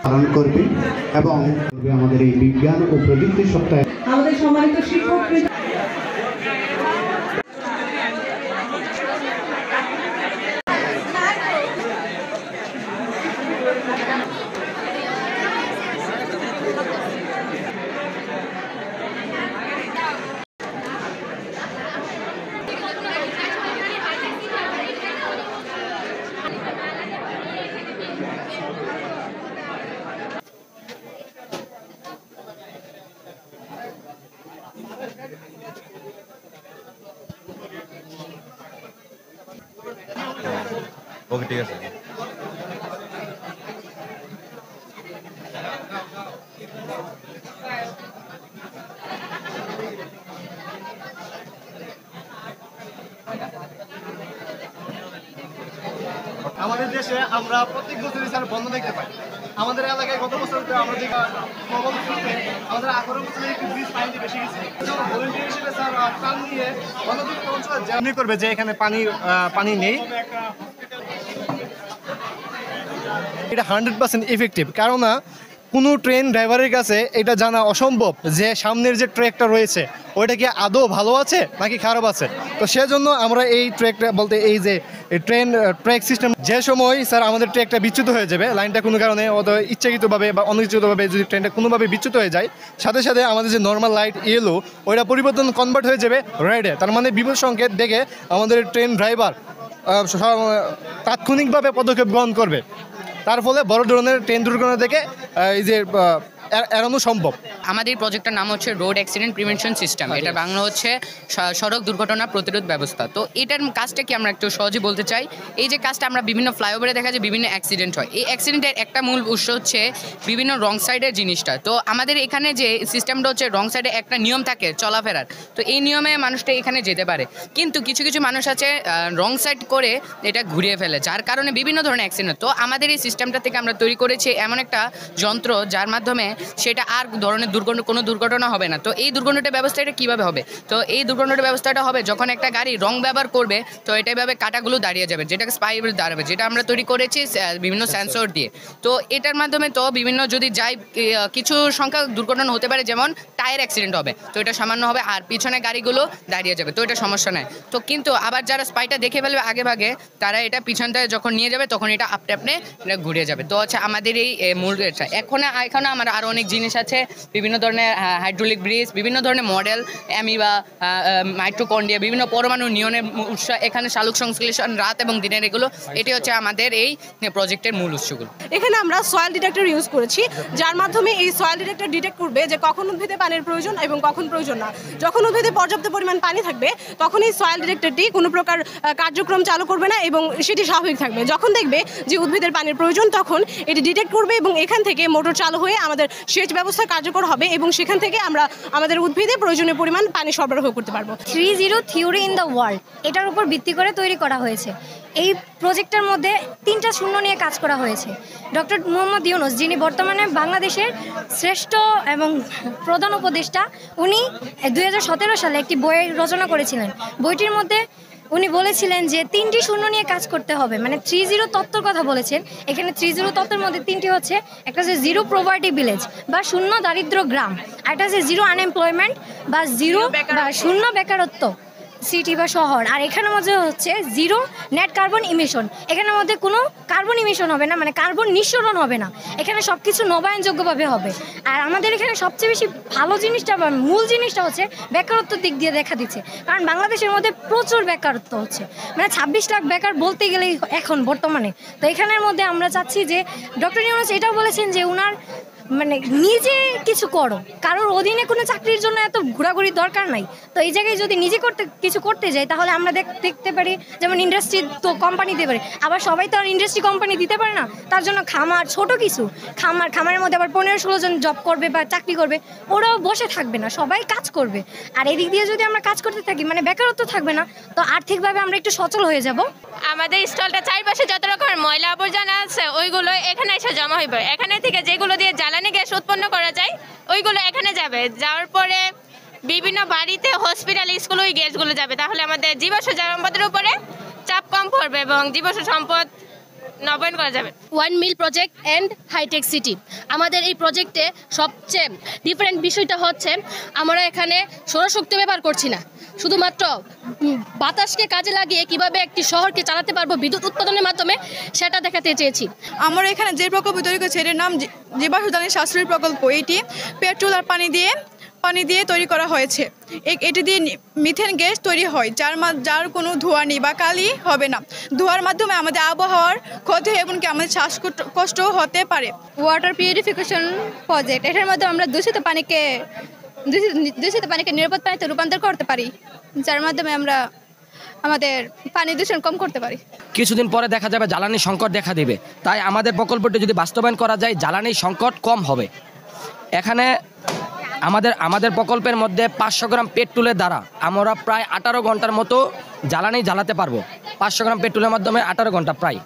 পালন করবে এবং আমাদের এই বিজ্ঞান ও প্রযুক্তি সপ্তাহে আমাদের সম্মানিত শিক্ষক ওকে ঠিক আছে। আমাদের দেশে আমরা প্রত্যেক বছরই স্যার বন্ধ দেখতে পাই। আমাদের এলাকায় গত বছর আমরা যে আমাদের 18 বছরের একটি ব্রিজ পানিতে বেশি গেছে। ভলেন্টিয়ার হিসেবে স্যার প্রাণ নিয়ে বন্ধযুক্ত অঞ্চলে জার্নি করবে যে এখানে পানি নেই। এটা 100% ইফেক্টিভ, কারণ কোনো ট্রেন ড্রাইভারের কাছে এটা জানা অসম্ভব যে সামনের যে ট্র্যাকটা রয়েছে ওইটা কি আদৌ ভালো আছে নাকি খারাপ আছে। তো সেজন্য আমরা এই ট্র্যাকটা বলতে এই যে ট্র্যাক সিস্টেম, যে সময় স্যার আমাদের ট্র্যাকটা বিচ্যুত হয়ে যাবে, লাইনটা কোনো কারণে ইচ্ছাকৃতভাবে বা অনিচ্ছাকৃতভাবে যদি ট্রেনটা কোনোভাবে বিচ্যুত হয়ে যায়, সাথে সাথে আমাদের যে নর্মাল লাইট ইয়েলো ওইটা পরিবর্তন কনভার্ট হয়ে যাবে রেডে। তার মানে বিপদ সংকেত দেখে আমাদের ট্রেন ড্রাইভার তাৎক্ষণিকভাবে পদক্ষেপ গ্রহণ করবে। তার ফলে বড় ধরনের ট্রেন দুর্ঘটনা থেকে এই যে এড়ানো সম্ভব। আমাদের প্রজেক্টের নাম হচ্ছে রোড অ্যাক্সিডেন্ট প্রিভেনশন সিস্টেম, এটা বাংলা হচ্ছে সড়ক দুর্ঘটনা প্রতিরোধ ব্যবস্থা। তো এটার কাজটা কি আমরা একটু সহজে বলতে চাই। এই যে কাজটা আমরা বিভিন্ন ফ্লাইওভারে দেখা যায় বিভিন্ন অ্যাক্সিডেন্ট হয়, এই অ্যাক্সিডেন্টের একটা মূল উৎস হচ্ছে বিভিন্ন রং সাইডের জিনিসটা। তো আমাদের এখানে যে সিস্টেমটা হচ্ছে রং সাইডে একটা নিয়ম থাকে চলাফেরার, তো এই নিয়মে মানুষটা এখানে যেতে পারে, কিন্তু কিছু কিছু মানুষ আছে রং সাইড করে এটা ঘুরিয়ে ফেলে, যার কারণে বিভিন্ন ধরনের অ্যাক্সিডেন্ট। তো আমাদের এই সিস্টেমটা থেকে আমরা তৈরি করেছি এমন একটা যন্ত্র যার মাধ্যমে সেটা আর ধরনের কোনো দুর্ঘটনা হবে না। তো এই দুর্ঘটনার ব্যবস্থাটা কীভাবে হবে, তো এই দুর্ঘটনার ব্যবস্থাটা হবে যখন একটা গাড়ি রং ব্যবহার করবে, তো এটা এভাবে কাটাগুলো দাঁড়িয়ে যাবে, যেটাকে স্পাইরে দাঁড়াবে, যেটা আমরা তৈরি করেছি বিভিন্ন সেন্সর দিয়ে। তো এটার মাধ্যমে তো বিভিন্ন যদি যাই কিছু সংখ্যা দুর্ঘটনা হতে পারে, যেমন টায়ার অ্যাক্সিডেন্ট হবে, তো এটা সামান্য হবে, আর পিছনে গাড়িগুলো দাঁড়িয়ে যাবে, তো এটা সমস্যা নেই। তো কিন্তু আবার যারা স্পাইটা দেখে ফেলবে আগে ভাগে, তারা এটা পিছনটায় যখন নিয়ে যাবে তখন এটা আপনি আপনি ঘুরে যাবে। তো হচ্ছে আমাদের এই মূল এখানে আমার আরও অনেক জিনিস আছে, বিভিন্ন ধরনের হাইড্রোলিক ব্রিজ, বিভিন্ন ধরনের মডেল, অ্যামিবা, মাইটোকন্ড্রিয়া, বিভিন্ন পরমাণু নিয়নের উৎস, এখানে শালুক সংশ্লেষণ রাত এবং দিনের, এগুলো এটি হচ্ছে আমাদের এই প্রজেক্টের মূল উৎসগুলো। এখানে আমরা সয়েল ডিটেক্টর ইউজ করেছি, যার মাধ্যমে এই সয়েল ডিটেক্টর ডিটেক্ট করবে যে কখন উদ্ভিদে পানির প্রয়োজন এবং কখন প্রয়োজন না। যখন উদ্ভিদে পর্যাপ্ত পরিমাণ পানি থাকবে তখন এই সয়েল ডিটেক্টরটি কোনো প্রকার কার্যক্রম চালু করবে না এবং সেটি স্বাভাবিক থাকবে। যখন দেখবে যে উদ্ভিদের পানির প্রয়োজন তখন এটি ডিটেক্ট করবে এবং এখান থেকে মোটর চালু হয়ে আমাদের সেচ ব্যবস্থা কার্যকর হবে এবং সেখান থেকে আমরা আমাদের উদ্ভিদে প্রয়োজনীয় পরিমাণ পানি সরবরাহ করতে পারবো। 3-0 থিওরি ইন দ্য ওয়ার্ল্ড, এটার উপর ভিত্তি করে তৈরি করা হয়েছে। এই প্রজেক্টের মধ্যে 3টা শূন্য নিয়ে কাজ করা হয়েছে। ডক্টর মোহাম্মদ ইউনুস, যিনি বর্তমানে বাংলাদেশের শ্রেষ্ঠ এবং প্রধান উপদেষ্টা, উনি 2017 সালে একটি বই রচনা করেছিলেন। বইটির মধ্যে উনি বলেছিলেন যে 3টি শূন্য নিয়ে কাজ করতে হবে, মানে 3-0 তত্ত্বর কথা বলেছেন। এখানে 3-0 তত্ত্বের মধ্যে 3টি হচ্ছে, একটা হচ্ছে জিরো পভার্টি ভিলেজ বা শূন্য দারিদ্র গ্রাম, একটা হচ্ছে জিরো আনএমপ্লয়মেন্ট বা শূন্য বেকারত্ব সিটি বা শহর, আর এখানের মধ্যে হচ্ছে জিরো নেট কার্বন ইমিশন। এখানের মধ্যে কোনো কার্বন ইমিশন হবে না, মানে কার্বন নিঃসরণ হবে না, এখানে সব কিছু নবায়নযোগ্যভাবে হবে। আর আমাদের এখানে সবচেয়ে বেশি ভালো জিনিসটা বা মূল জিনিসটা হচ্ছে বেকারত্বের দিক দিয়ে দেখা দিচ্ছে, কারণ বাংলাদেশের মধ্যে প্রচুর বেকারত্ব হচ্ছে, মানে 26 লাখ বেকার বলতে গেলেই এখন বর্তমানে। তো এখানের মধ্যে আমরা চাচ্ছি যে ডক্টর ইউনুস এটাও বলেছেন যে উনার মানে নিজে কিছু করো, কারোর অধীনে কোনো চাকরির জন্য এত ঘোরাঘুরির দরকার নাই। তো এই জায়গায় যদি নিজে কিছু করতে যাই তাহলে আমরা দেখতে পারি যেমন ইন্ডাস্ট্রি তো কোম্পানি দিতে পারে, আবার সবাই তো আর ইন্ডাস্ট্রি কোম্পানি দিতে পারে না, তার জন্য খামার, ছোট কিছু খামারের মধ্যে আবার 15-16 জন জব করবে বা চাকরি করবে, ওরাও বসে থাকবে না, সবাই কাজ করবে। আর এদিক দিয়ে যদি আমরা কাজ করতে থাকি মানে বেকারত্ব থাকবে না, তো আর্থিকভাবে আমরা একটু সচল হয়ে যাব। আমাদের স্টলটা চারপাশে যত রকমের ময়লা আবর্জনা আছে ওইগুলো এখানে এসে জমা হইবে, এখানে থেকে যেগুলো দিয়ে জ্বালানি গ্যাস উৎপন্ন করা যায় ওইগুলো এখানে যাবে, যাওয়ার পরে বিভিন্ন বাড়িতে, হসপিটাল, স্কুল ওই গ্যাসগুলো যাবে। তাহলে আমাদের জীবাশ্ম সম্পদের উপরে চাপ কম পড়বে এবং জীবাশ্ম সম্পদ নবায়ন করা যাবে। One mill project and hitech city, আমাদের এই প্রজেক্টে সবচেয়ে ডিফারেন্ট বিষয়টা হচ্ছে আমরা এখানে সৌরশক্তি ব্যবহার করছি না, শুধুমাত্র বাতাসকে কাজে লাগিয়ে কিভাবে একটি শহরকে চালাতে পারবো বিদ্যুৎ উৎপাদনের মাধ্যমে, সেটা দেখাতে চেয়েছি। আমরা এখানে যে প্রকল্প তৈরি করেছি এটার নাম জীবাশ্ম সাশ্রয়ী প্রকল্প। এটি পেট্রোল আর পানি দিয়ে তৈরি করা হয়েছে। এটি দিয়ে মিথেন গ্যাস তৈরি হয়, যার কোনো ধোঁয়া নেই বা কালি হবে না। ধোঁয়ার মাধ্যমে আমাদের আবহাওয়ার ক্ষতি হয়, এমনকি আমাদের শ্বাসকষ্টও হতে পারে। ওয়াটার পিউরিফিকেশন প্রজেক্ট, এটার মাধ্যমে আমরা দূষিত পানিকে নিরাপদ পানিতে রূপান্তর করতে পারি, যার মাধ্যমে আমরা আমাদের পানি দূষণ কম করতে পারি। কিছুদিন পরে দেখা যাবে জ্বালানি সংকট দেখা দিবে, তাই আমাদের প্রকল্পটি যদি বাস্তবায়ন করা যায় জ্বালানি সংকট কম হবে। এখানে আমাদের প্রকল্পের মধ্যে 500 গ্রাম পেট্রোলের দ্বারা আমরা প্রায় 18 ঘন্টার মতো জ্বালানি জ্বালাতে পারবো। 500 গ্রাম পেট্রোলের মাধ্যমে 18 ঘন্টা প্রায়।